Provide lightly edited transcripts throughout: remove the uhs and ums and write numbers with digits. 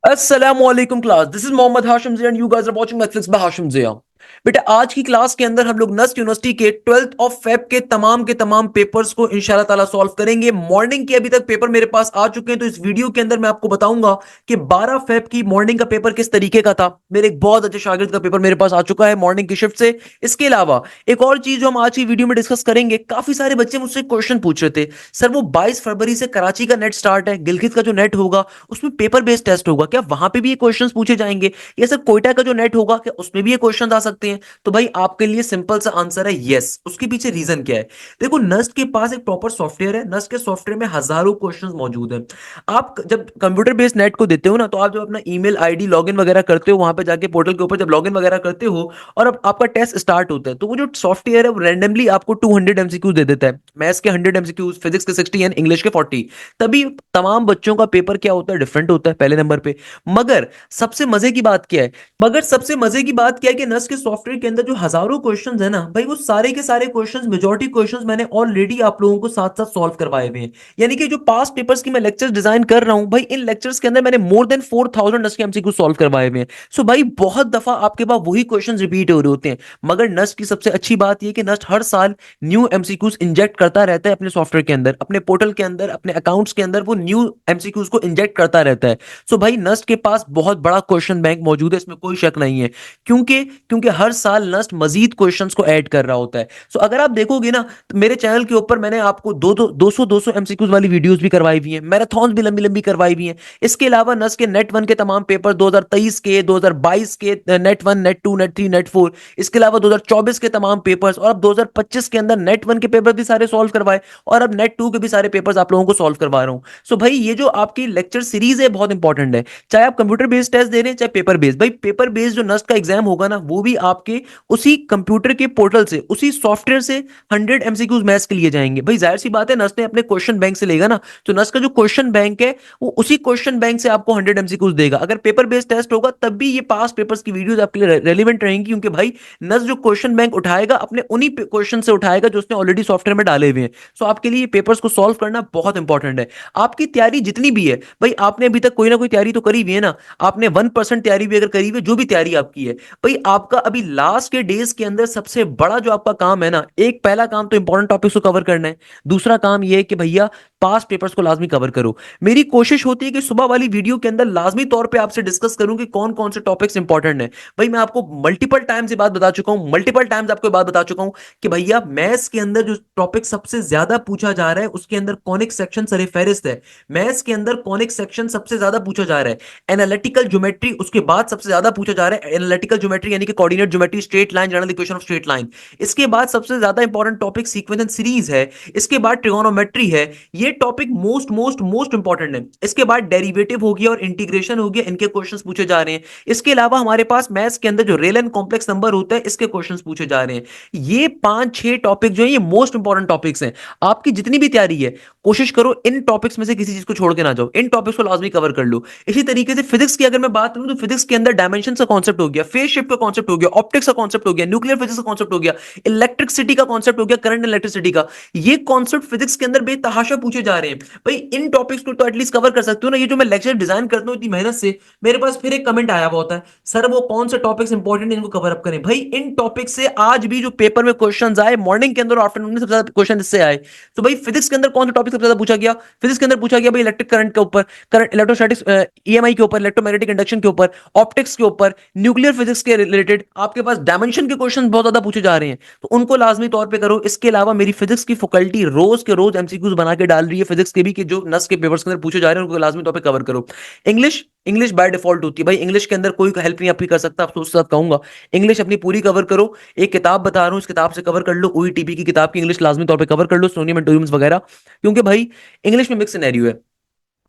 अस्सलामुअलैकुम class, this is Mohammad Hashim Zia and you guys are watching maths by Hashim Zia. बेटा, आज की क्लास के अंदर हम लोग नस्ट यूनिवर्सिटी के 12th ऑफ फेब के तमाम पेपर्स को इंशाल्लाह ताला सॉल्व करेंगे। मॉर्निंग के अभी तक पेपर मेरे पास आ चुके हैं, तो इस वीडियो के अंदर मैं आपको बताऊंगा कि 12 फेब की मॉर्निंग का पेपर किस तरीके का था। मेरे एक बहुत अच्छे शागिर्द का पेपर मेरे पास आ चुका है मॉर्निंग की शिफ्ट से। इसके अलावा एक और चीज जो हम आज की वीडियो में डिस्कस करेंगे, काफी सारे बच्चे मुझसे क्वेश्चन पूछ रहे थे, सर वो 22 फरवरी से कराची का नेट स्टार्ट है, गिलगित का जो नेट होगा उसमें पेपर बेस्ड टेस्ट होगा, क्या वहां पे भी ये क्वेश्चंस पूछे जाएंगे? या सर कोयटा का जो नेट होगा, क्या उसमें भी ये क्वेश्चंस आ सकते हैं? तो भाई आपके लिए सिंपल सा आंसर है यस। उसके पीछे रीजन क्या है? देखो, नस्ट के पास एक प्रॉपर सॉफ्टवेयर है, नस्ट के सॉफ्टवेयर में हजारों क्वेश्चंस मौजूद हैं। आप जब कंप्यूटर बेस्ड नेट को देते हो ना, तो आप जब अपना ईमेल आईडी लॉगिन वगैरह करते हो, वहां पे जाके पोर्टल के ऊपर जब लॉगिन वगैरह करते हो और अब आपका टेस्ट स्टार्ट होता है, तो वो जो सॉफ्टवेयर है वो रैंडमली आपको 200 एमसीक्यू दे देता है। मैथ्स के 100 एमसीक्यू, फिजिक्स के 60 एंड इंग्लिश के 40। तभी तमाम बच्चों का पेपर क्या होता है, डिफरेंट होता है पहले नंबर पे। मगर सबसे मजे की बात क्या है मगर सबसे मजे की बात क्या है कि नस के सॉफ्टवेयर के अंदर जो हजारों क्वेश्चंस है ना भाई, वो सारे के सारे क्वेश्चंस, मेजॉरिटी क्वेश्चंस मैंने ऑलरेडी आप लोगों को साथ साथ सॉल्व करवाए हुए हैं। यानी कि जो पास्ट पेपर्स की मैं लेक्चर्स डिजाइन कर रहा हूं भाई, इन लेक्चर्स के अंदर मैंने मोर देन 4000 नस के एमसीक्यू सॉल्व करवाए हुए हैं। सो भाई बहुत दफा आपके पास वही क्वेश्चंस रिपीट हो रहे होते हैं। मगर नस्ट की सबसे अच्छी बात यह कि नस्ट हर साल न्यू एमसीक्यूज इंजेक्ट करता रहता है अपने सॉफ्टवेयर के अंदर, अपने पोर्टल के अंदर, अपने अकाउंट्स के अंदर वो न्यू एमसीक्यूज को इंजेक्ट करता रहता है। सो भाई नस्ट के पास बहुत बड़ा क्वेश्चन बैंक मौजूद है, इसमें कोई शक नहीं है। क्योंकि क्योंकि हर साल नस्ट मजीद क्वेश्चंस को ऐड कर रहा होता है। सो अगर आप देखोगे ना, तो मेरे चैनल के ऊपर मैंने आपको 200 एमसीक्यूज वाली वीडियोस भी करवाई हुई हैं, मैराथन भी लंबी लंबी करवाई हुई हैं। इसके अलावा नस्ट के नेट वन के तमाम पेपर 2023 के, 2022 के, NET one, NET two, NET three, NET four, इसके अलावा 2024 के तमाम पेपर्स, और अब 2025 के अंदर नेट वन के पेपर भी सारे सॉल्व करवाए, और अब नेट टू के भी सारे पेपर्स आप लोगों को सॉल्व करवा रहा हूं। सो भाई ये जो आपकी लेक्चर सीरीज है बहुत इंपॉर्टेंट है, चाहे आप कंप्यूटर बेस्ड टेस्ट दे रहे हैं चाहे पेपर बेस्ड। भाई पेपर बेस्ड जो नस्ट का एग्जाम होगा ना, वो भी आपके उसी कंप्यूटर के पोर्टल से, उसी सॉफ्टवेयर से 100 एमसीक्यूज मैथ्स के लिए जाएंगे। भाई जाहिर सी बात है, नस्ट ने अपने क्वेश्चन बैंक से लेगा ना, तो नस्ट का जो क्वेश्चन बैंक है वो उसी क्वेश्चन बैंक से आपको 100 एमसीक्यूज देगा। अगर पेपर बेस्ड टेस्ट होगा तब भी ये पास पेपर्स की वीडियोस आपके लिए रेलिवेंट रहेंगी, क्योंकि भाई नस्ट जो क्वेश्चन बैंक उठाएगा अपने उन्हीं क्वेश्चन से उठाएगा जो उसने ऑलरेडी सॉफ्टवेयर में डाले हुए हैं। सो आपके लिए पेपर्स को सॉल्व करना बहुत इंपॉर्टेंट है। आपकी तैयारी जितनी भी है भाई, आपने अभी तक कोई ना कोई तैयारी तो करी हुई है ना, आपने 1% तैयारी भी अगर करी हुई है, जो भी तैयारी आपकी है भाई, आपका अभी लास्ट के डेज के अंदर सबसे बड़ा जो आपका काम है ना, एक पहला काम तो इंपॉर्टेंट टॉपिक्स को कवर करना है। दूसरा काम यह है कि भैया पास्ट पेपर्स को लाजमी कवर करो। मेरी कोशिश होती है कि सुबह वाली वीडियो के अंदर लाजमी तौर पे आपसे डिस्कस करूं कि कौन कौन से टॉपिक्स इंपॉर्टेंट है। भाई मैं आपको मल्टीपल टाइम्स ये बात बता चुका हूं, मल्टीपल टाइम्स आपको बात बता चुका हूं कि भैया मैथ्स के अंदर जो टॉपिक सबसे ज्यादा पूछा जा रहा है उसके अंदर कॉनिक सेक्शन सरफहरिस्त है। मैथ्स के अंदर कॉनिक सेक्शन सबसे ज्यादा पूछा जा रहा है। एनालिटिकल ज्योमेट्री उसके बाद सबसे ज्यादा पूछा जा रहा है, एनालिटिकल ज्योमेट्री यानी कि coordinate geometry, straight line, general equation of straight line. इसके बाद सबसे ज्यादा important topic sequence and series है। इसके बाद ट्रिगोनोमेट्री है। ये topic most most most important है। इसके बाद डेरिवेटिव हो गया और इंटीग्रेशन हो गया, इनके क्वेश्चंस पूछे जा रहे हैं। इसके अलावा हमारे पास मैथ्स के अंदर जो रियल एंड कॉम्प्लेक्स नंबर होता है, इसके क्वेश्चंस पूछे जा रहे हैं। ये 5-6 टॉपिक जो है ये मोस्ट इंपॉर्टेंट टॉपिक्स हैं। आपकी जितनी भी तैयारी है, कोशिश करो इन टॉपिक्स में से किसी चीज को छोड़ के ना जाओ, इन टॉपिक्स को लाजमी कवर कर लो। इसी तरीके से फिजिक्स की अगर मैं बात करूं, तो फिजिक्स के अंदर डायमेंशन का कॉन्सेप्ट हो गया, फेज शिफ्ट का कॉन्सेप्ट हो गया, ऑप्टिक्स का कॉन्सेप्ट हो गया, न्यूक्लियर फिजिक्स का कॉन्सेप्ट हो गया, इलेक्ट्रिसिटी का कॉन्सेप्ट हो गया, करंट इलेक्ट्रिसिटी का। ये कॉन्सेप्ट फिजिक्स के अंदर बेतहाशा पूछे जा रहे हैं। भाई इन टॉपिक्स को तो एटलीस्ट कवर कर सकते हो ना। ये जो मैं लेक्चर डिजाइन करता हूं इतनी मेहनत से, मेरे पास फिर एक कमेंट आया हुआ होता है, सर वो कौन से टॉपिक्स इंपॉर्टेंट है इनको कवर अप करें। भाई इन टॉपिक से आज भी जो पेपर में क्वेश्चंस आए मॉर्निंग के अंदर और आफ्टरनून में, सबसे ज्यादा क्वेश्चन इससे आए। तो भाई फिजिक्स के अंदर कौन सा टॉपिक सबसे ज्यादा पूछा गया? फिजिक्स के अंदर पूछा गया भाई इलेक्ट्रिक करंट के ऊपर, करंट इलेक्ट्रोस्टैटिक्स, ईएमआई के ऊपर, इलेक्ट्रोमैग्नेटिक इंडक्शन के ऊपर, ऑप्टिक्स के ऊपर, न्यूक्लियर फिजिक्स के रिलेटेड आपके पास डायमेंशन के क्वेश्चन बहुत ज्यादा पूछे जा रहे हैं, तो उनको लाजमी तौर पे करो। इसके अलावा मेरी फिजिक्स की फैकल्टी रोज के रोज एमसीक्यूज बना के डाल रही है फिजिक्स के भी, कि जो नस के पेपर्स के अंदर पूछे जा रहे हैं उनको लाजमी तौर पे कवर करो। इंग्लिश, इंग्लिश बाय डिफॉल्ट होती है भाई, इंग्लिश के अंदर कोई हेल्प नहीं आपकी कर सकता, अफसोस के साथ कहूंगा। इंग्लिश अपनी पूरी कवर करो। एक किताब बता रहा हूं, इस किताब से कवर कर लो, ओईटीपी की किताब की इंग्लिश लाजमी तौर पे कवर कर लो, सोनियम एंड टोरियम्स वगैरह। क्योंकि भाई इंग्लिश में मिक्स सिनेरियो है।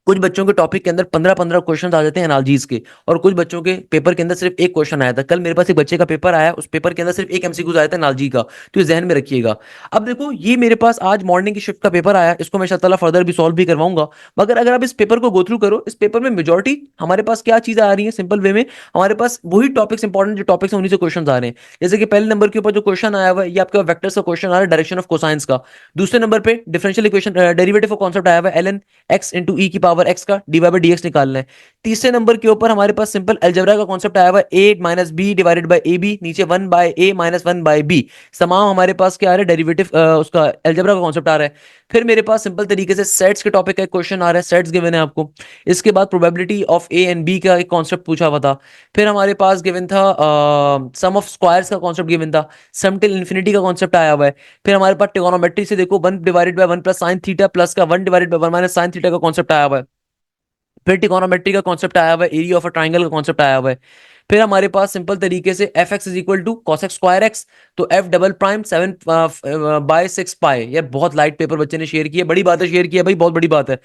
कुछ बच्चों के टॉपिक के अंदर 15-15 क्वेश्चन आ जाते हैं एनालॉजीज के, और कुछ बच्चों के पेपर के अंदर सिर्फ एक क्वेश्चन आया था। कल मेरे पास एक बच्चे का पेपर आया, उस पेपर के अंदर सिर्फ एक एमसीक्यू आया था एनालॉजी का, तो ये जहन में रखिएगा। अब देखो, ये मेरे पास आज मॉर्निंग की शिफ्ट का पेपर आया, इसको मैं इंशाल्लाह फर्दर भी सॉल्व भी करवाऊंगा। मगर अगर आप इस पेपर को गो थ्रू करो, इस पेपर में मेजोरिटी हमारे पास क्या चीजें आ रही है, सिंपल वे में हमारे पास वही टॉपिक्स इंपॉर्टेंट जो टॉपिक्स हैं उन्हीं से क्वेश्चन आ रहे हैं। जैसे कि पहले नंबर के ऊपर जो क्वेश्चन आया हुआ है, ये आपका वेक्टर्स का क्वेश्चन आ रहा है, डायरेक्शन ऑफ कोसाइंस का। दूसरे नंबर पे डिफरेंशियल इक्वेशन डेरिवेटिव का कॉन्सेप्ट आया हुआ है, ln x इंटू ई की पावर पावर एक्स का dy बाई डी एक्स निकालना है। तीसरे नंबर के ऊपर हमारे पास सिंपल अलजेब्रा का कॉन्सेप्ट आया हुआ है, a minus b divided by a b, नीचे 1/a माइनस 1/b। तमाम हमारे पास क्या आ रहा है, डेरिवेटिव उसका अलजेब्रा का कॉन्सेप्ट आ रहा है। फिर मेरे पास सिंपल तरीके से सेट्स के टॉपिक का एक क्वेश्चन आ रहा है, सेट्स गिवन है आपको। इसके बाद probability of a and b का एक कॉन्सेप्ट पूछा हुआ था। फिर हमारे पास गिवन था सम ऑफ स्क्वायर्स का कॉन्सेप्ट गिवन था, सम टिल इन्फिनिटी का कॉन्सेप्ट आया हुआ है। फिर हमारे पास ट्रिगोनोमेट्री से देखो 1 divided by 1 plus sine theta plus का 1 divided by 1 minus sine theta का कॉन्सेप्ट आया हुआ है। फिर ट्रिगोनोमेट्री का कॉन्सेप्ट आया हुआ है, एरिया ऑफ अ ट्राइंगल का कॉन्सेप्ट आया हुआ है। फिर हमारे पास सिंपल तरीके से f x is equal to cos x square x, तो एफ डबल प्राइम 7/6 पाई। ये बहुत लाइट पेपर बच्चे ने शेयर किया, बड़ी बात है, शेयर किया भाई, बहुत बड़ी बात है।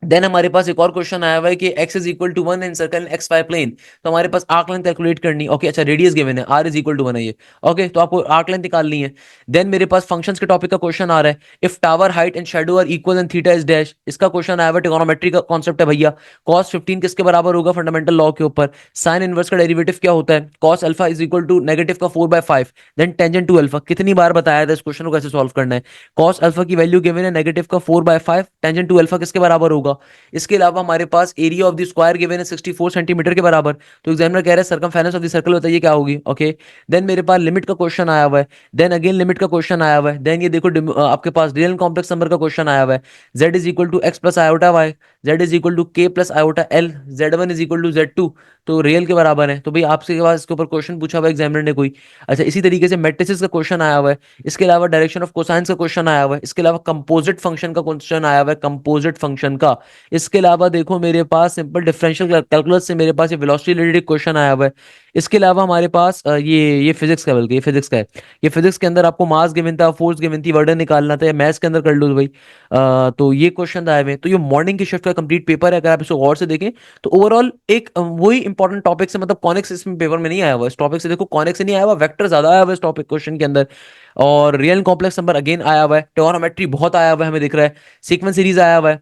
देन हमारे पास एक और क्वेश्चन आया हुआ है कि x इज इक्वल टू 1 इन सर्कल एक्स वाई प्लेन, तो हमारे पास आर्क लेंथ कैलकुलेट करनी। ओके अच्छा, रेडियस गिवन है, r इज इक्वल टू 1 है ये। ओके तो आपको आर्क लेंथ निकालनी है। देन मेरे पास फंक्शंस के टॉपिक का क्वेश्चन आ रहा है, if tower height and shadow are equal and theta is dash. इसका क्वेश्चन आया हुआ है, ट्रिगोनोमेट्री का कॉन्सेप्ट है भैया। cos 15 किसके बराबर होगा, फंडामेंटल लॉ के ऊपर। साइन इनवर्स का डेरिवेटिव क्या होता है, cos alpha is equal to negative का 4/5। देन टेंजेंट टू अल्फा, कितनी बार बताया था इस क्वेश्चन को कैसे सॉल्व करना है। cos अल्फा की वैल्यू गिवन है नेगेटिव का 4/5, टेंजेंट टू अल्फा किसके बराबर होगा। इसके अलावा हमारे पास area of the square given है 64 सेंटीमीटर के बराबर, तो एग्जामिनर कह रहा है सरकमफेरेंस ऑफ द सर्कल बताइए क्या होगी। ओके देन मेरे पास लिमिट का क्वेश्चन आया हुआ है, देन अगेन लिमिट का क्वेश्चन आया हुआ है। देन ये देखो आपके पास रियल कॉम्प्लेक्स नंबर का क्वेश्चन आया हुआ है, z is equal to x plus iota y, z is equal to k plus iota l, z1 is equal to z2, तो रियल के बराबर है। तो भाई आपसे के पास इसके ऊपर क्वेश्चन पूछा हुआ है एग्जामिनर ने कोई। अच्छा इसी तरीके से मैट्रिसेस का क्वेश्चन आया हुआ है, इसके अलावा डायरेक्शन ऑफ कोसाइंस का क्वेश्चन आया हुआ है, इसके अलावा कंपोजिट फंक्शन का क्वेश्चन आया हुआ है, कंपोजिट फंक्शन का। इसके अलावा देखो मेरे पास सिंपल डिफरेंशियल कैलकुलस से मेरे पास ये वेलोसिटी रिलेटेड क्वेश्चन आया हुआ है। इसके अलावा हमारे पास ये फिजिक्स का, बल्कि ये फिजिक्स का है। ये फिजिक्स के अंदर आपको मास गिवन था, फोर्स गिवन थी, वर्डन निकालना था, मैथ्स के अंदर कर लो भाई। तो ये क्वेश्चन आए हुए हैं। तो ये मॉर्निंग की शिफ्ट का कंप्लीट पेपर है, अगर आप इसको गौर से देखें तो ओवरऑल एक वही इंपॉर्टेंट टॉपिक से, मतलब कॉनिक्स इसमें पेपर में नहीं आया हुआ, इस टॉपिक से देखो कॉनिक्स से नहीं आया हुआ, वेक्टर ज्यादा आया हुआ इस टॉपिक क्वेश्चन के अंदर। और रियल कॉम्प्लेक्स नंबर अगेन आया हुआ है, ट्रिगोनोमेट्री बहुत आया हुआ है हमें दिख रहा है, सीक्वेंस सीरीज आया हुआ है,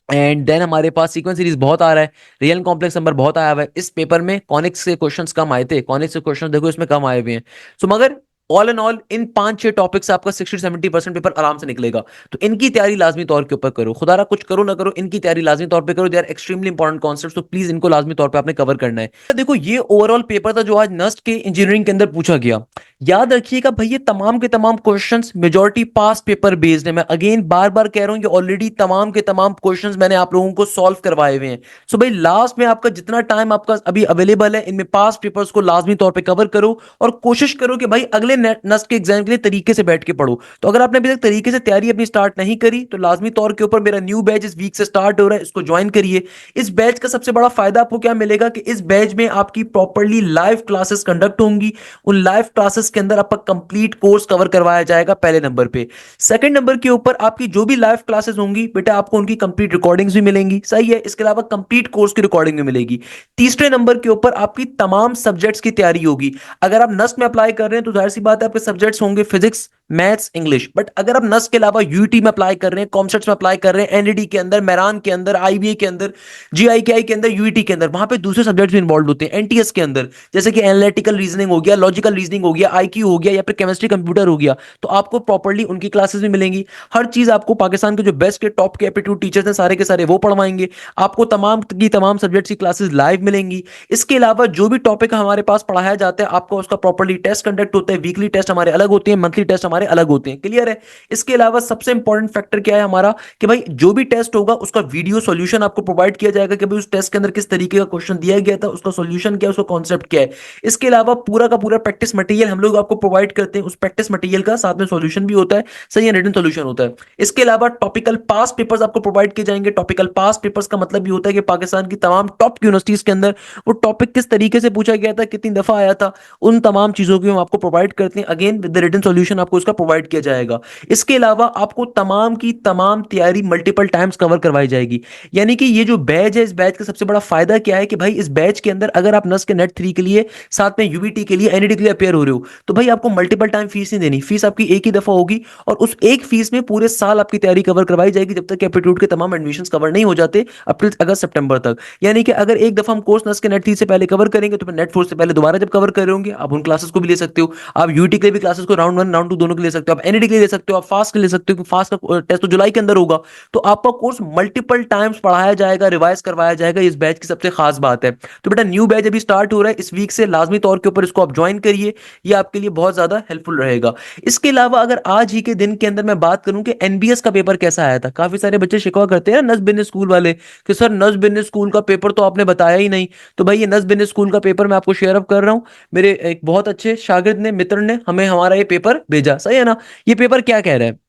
एंड देन हमारे पास सीक्वेंस सीरीज बहुत आ रहा है, रियल कॉम्प्लेक्स नंबर बहुत आया हुआ है। इस पेपर में कॉनिक्स के क्वेश्चंस कम आए थे, कॉनिक्स के क्वेश्चंस देखो इसमें कम आए हुए हैं। सो मगर all and all in 5-6 topic से आपका 60-70% पेपर आराम से निकलेगा। तो इनकी तैयारी लाजमी तौर के ऊपर करो, खुदारा कुछ करो ना करो, इनकी तैयारी लाजमी तौर पे करो, they are extremely important concepts, तो प्लीज इनको लाजमी तौर पे आपने कवर करना है। देखो ये ओवरऑल पेपर था जो आज नस्ट के इंजीनियरिंग के अंदर पूछा गया। याद रखिएगा भाई ये तमाम के तमाम क्वेश्चंस मेजॉरिटी पास पेपर बेस्ड है। मैं अगेन बार बार कह रहा हूं, ये ऑलरेडी तमाम के तमाम क्वेश्चंस मैंने आप लोगों को सॉल्व करवाए हुए हैं। सो भाई लास्ट में आपका जितना टाइम आपका अभी अवेलेबल है, इनमें पास पेपर्स को लाजमी तौर पे कवर करो, और कोशिश करो कि भाई अगले नस्ट के एग्जाम के लिए तरीके से बैठ के पढ़ो। तो अगर आपने अभी तक तरीके से तैयारी अपनी स्टार्ट नहीं करी, तो लाजमी तौर के ऊपर मेरा न्यू बैच इस वीक से स्टार्ट हो रहा है, इसको ज्वाइन करिए। इस बैच का सबसे बड़ा फायदा आपको क्या मिलेगा कि इस बैच में आपकी प्रॉपरली लाइव क्लासेस कंडक्ट होंगी। उन लाइव क्लासेस के अंदर आपका कंप्लीट कोर्स कवर करवाया जाएगा पहले नंबर पे। सेकंड नंबर के ऊपर आपकी जो भी लाइव क्लासेस होंगी बेटा, आपको उनकी कंप्लीट रिकॉर्डिंग्स भी मिलेंगी, सही है। इसके अलावा कंप्लीट कोर्स की रिकॉर्डिंग भी मिलेगी। तीसरे नंबर के ऊपर आपकी तमाम सब्जेक्ट्स की तैयारी होगी। अगर आप नस्ट में अप्लाई कर रहे हैं तो जाहिर सी बात है आपके सब्जेक्ट्स होंगे फिजिक्स, मैथ्स, इंग्लिश। बट अगर आप नस्ट के अलावा यूईटी में अप्लाई कर रहे हैं, कॉमसेट्स में अप्लाई कर रहे हैं, एनडीटी के अंदर, मेरान के अंदर, आईबीए के अंदर, जीआईकेआई के अंदर, यूईटी के अंदर, वहां पे दूसरे सब्जेक्ट्स भी इन्वॉल्व होते हैं एनटीएस के अंदर, जैसे कि एनालिटिकल रीजनिंग हो गया, लॉजिकल रीजनिंग हो गया, आईक्यू हो गया, या फिर केमिस्ट्री कंप्यूटर हो गया, तो आपको प्रॉपर्ली उनकी क्लासेस भी मिलेंगी। हर चीज आपको पाकिस्तान के जो बेस्ट के टॉप के एप्टीट्यूड टीचर्स हैं सारे के सारे वो पढ़वाएंगे। आपको तमाम की तमाम सब्जेक्ट्स की क्लासेस लाइव मिलेंगी। इसके अलावा जो भी टॉपिक हमारे पास पढ़ाया जाता है आपको उसका प्रॉपर्ली टेस्ट कंडक्ट होता है, वीकली टेस्ट हमारे अलग होते हैं, मंथली टेस्ट हमारे अलग होते हैं, क्लियर है। इसके अलावा सबसे इंपॉर्टेंट फैक्टर क्या है हमारा, कि भाई जो भी टेस्ट होगा उसका वीडियो सॉल्यूशन आपको प्रोवाइड किया जाएगा, कि भाई उस टेस्ट के अंदर किस तरीके का क्वेश्चन दिया गया था, उसका सॉल्यूशन क्या है, उसका कॉन्सेप्ट क्या है। इसके अलावा पूरा का पूरा प्रैक्टिस मटेरियल हम लोग आपको प्रोवाइड करते हैं, उस प्रैक्टिस मटेरियल का साथ में सॉल्यूशन भी होता है, सही है, रिटन सॉल्यूशन होता है। इसके अलावा टॉपिकल पास पेपर्स आपको प्रोवाइड किए जाएंगे। टॉपिकल पास पेपर्स का मतलब ये होता है कि पाकिस्तान की तमाम टॉप यूनिवर्सिटीज के अंदर वो टॉपिक किस तरीके से पूछा गया था, कितनी दफा आया था, उन तमाम चीजों की हम आपको प्रोवाइड करते हैं। Again with the written solution आपको उसका प्रोवाइड किया जाएगा। इसके अलावा आपको तमाम की तमाम तैयारी मल्टीपल टाइम्स कवर करवाई जाएगी। यानी कि ये जो बैच है, इस बैच का सबसे बड़ा फायदा क्या है कि भाई इस बैच के अंदर अगर आप नस के नेट 3 के लिए, साथ में यूबीटी के लिए, एनईटी के लिए अपेयर हो रहे हो, तो भाई आपको मल्टीपल टाइम फीस नहीं देनी, फीस आपकी एक ही दफा होगी, और उस एक फीस में पूरे साल आपकी तैयारी कवर करवाई जाएगी जब तक एप्टीट्यूड के तमाम एडमिशंस कवर नहीं हो जाते अप्रैल अगस्त सितंबर तक। यानी कि अगर एक दफा हम कोर्स नस के नेट 3 से पहले कवर करेंगे, तो फिर नेट 4 से पहले दोबारा जब कवर कर रहे होंगे आप उन क्लासेस को भी ले सकते हो। आप यूटी के लिए भी क्लासेस को राउंड 1 राउंड 2 दोनों दोनों के लिए ले सकते हो, आप एनईडी के लिए ले सकते हो, आप फास्ट के लिए ले सकते हो, फास्ट का टेस्ट तो जुलाई के अंदर होगा। तो आपका कोर्स मल्टीपल टाइम्स पढ़ाया जाएगा, रिवाइज करवाया जाएगा, इस बैच की सबसे खास बात है। तो बेटा न्यू बैच अभी स्टार्ट हो रहा है इस वीक से, लाजमी तौर के ऊपर इसको आप ज्वाइन करिए, ये आपके लिए बहुत ज्यादा हेल्पफुल रहेगा। इसके अलावा अगर आज ही के दिन के अंदर मैं बात करूं कि एनबीएस का पेपर कैसा आया था, काफी सारे बच्चे शिकवा करते हैं ना नस बिजनेस स्कूल वाले कि सर नस बिजनेस स्कूल का पेपर तो आपने बताया ही नहीं। तो भाई ये नस बिजनेस स्कूल का पेपर मैं आपको शेयर अप कर रहा हूं, मेरे एक बहुत अच्छे शागिर्द ने, मित्र ने हमें हमारा ये पेपर भेजा, सही है ना। ये पेपर क्या कह रहा है,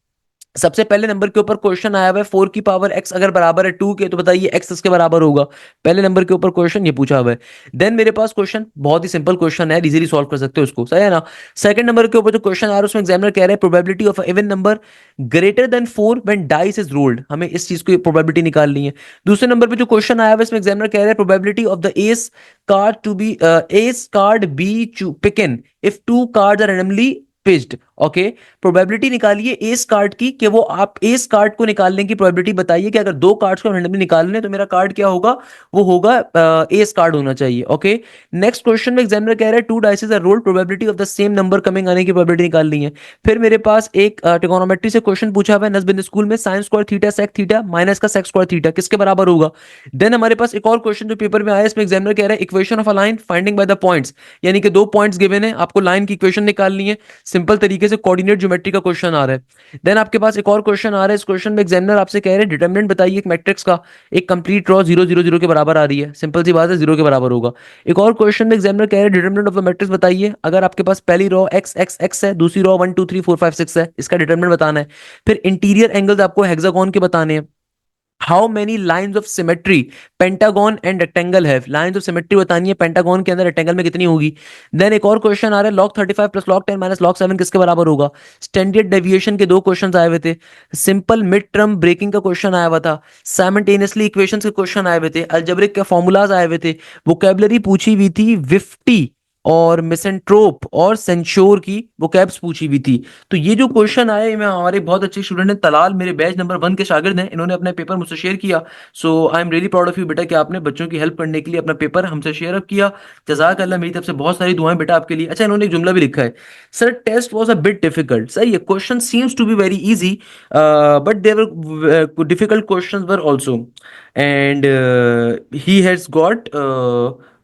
सबसे पहले नंबर के ऊपर क्वेश्चन आया हुआ है 4 की पावर x अगर बराबर है 2 के, तो बताइए x किसके बराबर होगा। पहले नंबर के ऊपर क्वेश्चन ये पूछा हुआ है। देन मेरे पास क्वेश्चन बहुत ही सिंपल क्वेश्चन है, इजीली सॉल्व कर सकते हो उसको, सही है ना। सेकंड नंबर के ऊपर जो क्वेश्चन आ रहा है उसमें एग्जामिनर कह रहा है probability of even number greater than 4 when dice is rolled, हमें इस चीज की प्रोबेबिलिटी निकालनी है। दूसरे नंबर पे जो क्वेश्चन आया हुआ है इसमें एग्जामिनर कह रहा है probability of the ace card to be ace card be picked if two cards are randomly picked. Okay, probability निकालिए एस कार्ड की, कि वो आप एस कार्ड को निकालने की प्रोबेबिलिटी बताइए कि अगर दो कार्ड्स को रैंडमली निकालने तो मेरा कार्ड क्या होगा, वो होगा एस कार्ड होना चाहिए। ओके, नेक्स्ट क्वेश्चन में एग्जामिनर कह रहा है 2 dices are rolled, probability of the same number coming आने की प्रोबेबिलिटी निकालनी है। फिर मेरे पास एक ट्रिगोनोमेट्री से क्वेश्चन पूछा हुआ है नस बिजनेस स्कूल में, sine square theta sec theta minus का सेक स्क्वायर थीटा किसके बराबर होगा। देन हमारे पास एक और क्वेश्चन जो पेपर में आया, इसमें एग्जामिनर कह रहा है equation of a line finding by the points, यानी कि दो पॉइंट्स गिवन है, आपको लाइन की इक्वेशन निकालनी है, सिंपल तरीके से कोऑर्डिनेट ज्योमेट्री का क्वेश्चन आ रहा है। देन आपके पास एक और क्वेश्चन आ रहा है, इस क्वेश्चन में एग्जामिनर आपसे कह रहे हैं डिटरमिनेंट बताइए एक मैट्रिक्स का, एक कंप्लीट रो 0 0 0 के बराबर आ रही है, सिंपल सी बात है 0 के बराबर होगा। एक और क्वेश्चन में एग्जामिनर कह रहे हैं डिटरमिनेंट ऑफ द मैट्रिक्स बताइए, अगर आपके पास पहली रो x x x है, दूसरी रो 1 2 3 4 5 6 है, इसका डिटरमिनेंट बताना है। फिर इंटीरियर एंगल्स आपको हेक्सागोन के बताने हैं। How many lines of symmetry pentagon and rectangle है, लाइन्स ऑफ सिमेट्री बतानी है, पेंटागन के अंदर रेक्टेंगल में कितनी होगी। देन एक और क्वेश्चन आ रहा है log 35 plus log 10 minus log 7 किसके बराबर होगा। स्टैंडर्ड डेविएशन के दो क्वेश्चन आए हुए थे, सिंपल मिड टर्म ब्रेकिंग का क्वेश्चन आया हुआ था, साइमल्टेनियसली इक्वेशंस के क्वेश्चन आए हुए थे, अलजेब्रिक के फॉर्मूलाज आए हुए थे, वोकेबलरी पूछी हुई थी, विफ्टी और मिसेंट्रोप और सेंशोर की वोकैब्स पूछी हुई थी। तो ये जो क्वेश्चन आए, मैं हमारे बहुत अच्छे स्टूडेंट हैं तलाल, मेरे बैच नंबर 1 के शागिर्द हैं, इन्होंने अपना पेपर मुझसे शेयर किया। So I am really proud of you बेटा कि आपने बच्चों की हेल्प करने के लिए अपना पेपर हमसे शेयर अप किया। जजाक अल्लाह, मेरी तरफ से बहुत सारी दुआएं बेटा आपके लिए। अच्छा, इन्होंने एक जुमला भी लिखा है, sir test was a bit difficult, सही है, question seems to be very easy but there difficult questions were also and he has got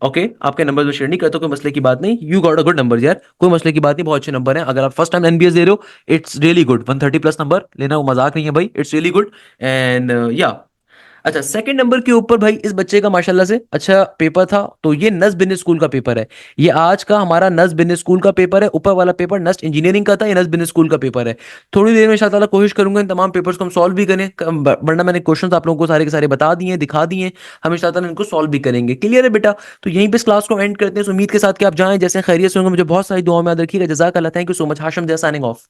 okay, आपके नंबर जो शेयर नहीं करते कोई मसले की बात नहीं, you got a good number यार, कोई मसले की बात नहीं, बहुत अच्छे नंबर हैं। अगर आप फर्स्ट टाइम एनबीएस दे रहे हो, it's really good, 130 plus number लेना वो मजाक नहीं है भाई, इट्स रियली गुड एंड या। अच्छा, सेकंड नंबर के ऊपर भाई इस बच्चे का माशाल्लाह से अच्छा पेपर था, तो ये नस बिजनेस स्कूल का पेपर है, ये आज का हमारा नस बिजनेस स्कूल का पेपर है। ऊपर वाला पेपर नस्ट इंजीनियरिंग का था, ये नस बिजनेस स्कूल का पेपर है। थोड़ी देर में इंशाल्लाह कोशिश करूंगा इन तमाम पेपर्स को हम सॉल्व भी करें, वरना मैंने क्वेश्चन आप लोगों को सारे के सारे बता दिए, दिखा दिए, हम इंशाल्लाह इनको सॉल्व भी करेंगे। क्लियर है बेटा, तो यहीं पे इस क्लास को एंड करते हैं, उम्मीद के साथ कि आप जाएं जैसे खैरियत से होंगे, मुझे बहुत सारी दुआओं में याद रखिएगा। जज़ाक अल्लाह, thank you so much, Hashim Zia signing of.